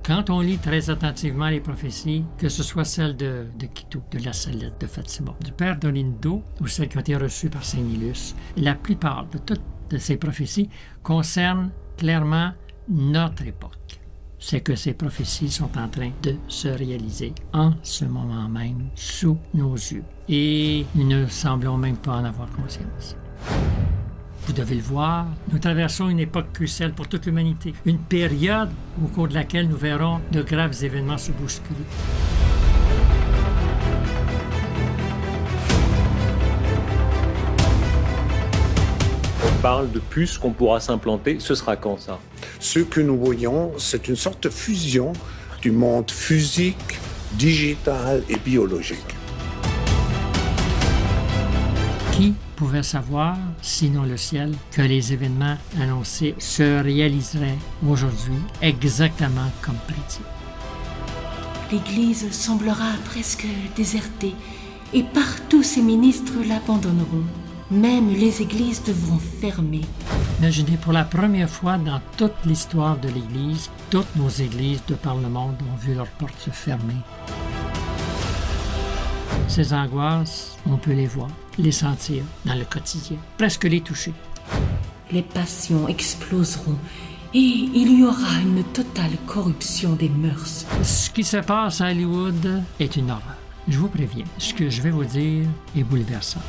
quand on lit très attentivement les prophéties, que ce soit celle de Quito, de la Salette, de Fatima, du Père d'Olindo, ou celles qui ont été reçues par Saint Nilus, la plupart de toutes ces prophéties concernent clairement notre époque. C'est que ces prophéties sont en train de se réaliser en ce moment même, sous nos yeux. Et nous ne semblons même pas en avoir conscience. Vous devez le voir, nous traversons une époque cruciale pour toute l'humanité, une période au cours de laquelle nous verrons de graves événements se bousculer. On parle de puces qu'on pourra s'implanter, ce sera quand ça? Ce que nous voyons, c'est une sorte de fusion du monde physique, digital et biologique. Qui pouvait savoir, sinon le ciel, que les événements annoncés se réaliseraient aujourd'hui exactement comme prédit? L'Église semblera presque désertée et partout ses ministres l'abandonneront. Même les églises devront fermer. Imaginez, pour la première fois dans toute l'histoire de l'Église, toutes nos églises de par le monde ont vu leurs portes se fermer. Ces angoisses, on peut les voir, les sentir dans le quotidien, presque les toucher. Les passions exploseront et il y aura une totale corruption des mœurs. Ce qui se passe à Hollywood est une horreur. Je vous préviens, ce que je vais vous dire est bouleversant.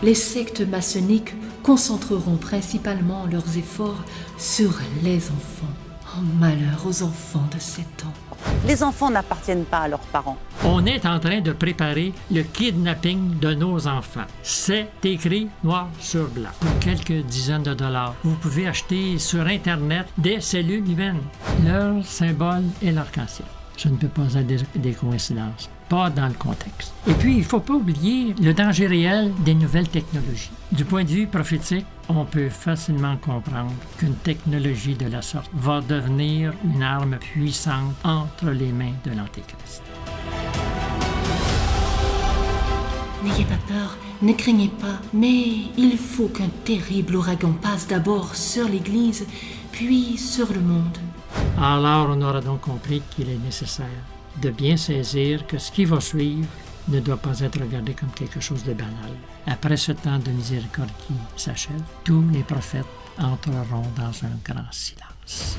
Les sectes maçonniques concentreront principalement leurs efforts sur les enfants. Oh, malheur aux enfants de 7 ans. Les enfants n'appartiennent pas à leurs parents. On est en train de préparer le kidnapping de nos enfants. C'est écrit noir sur blanc. Pour quelques dizaines de dollars, vous pouvez acheter sur Internet des cellules humaines. Leur symbole est l'arc-en-ciel. Ce ne peut pas être des coïncidences. Pas dans le contexte. Et puis, il ne faut pas oublier le danger réel des nouvelles technologies. Du point de vue prophétique, on peut facilement comprendre qu'une technologie de la sorte va devenir une arme puissante entre les mains de l'Antéchrist. N'ayez pas peur, ne craignez pas, mais il faut qu'un terrible ouragan passe d'abord sur l'Église, puis sur le monde. Alors, on aura donc compris qu'il est nécessaire de bien saisir que ce qui va suivre ne doit pas être regardé comme quelque chose de banal. Après ce temps de miséricorde qui s'achève, tous les prophètes entreront dans un grand silence.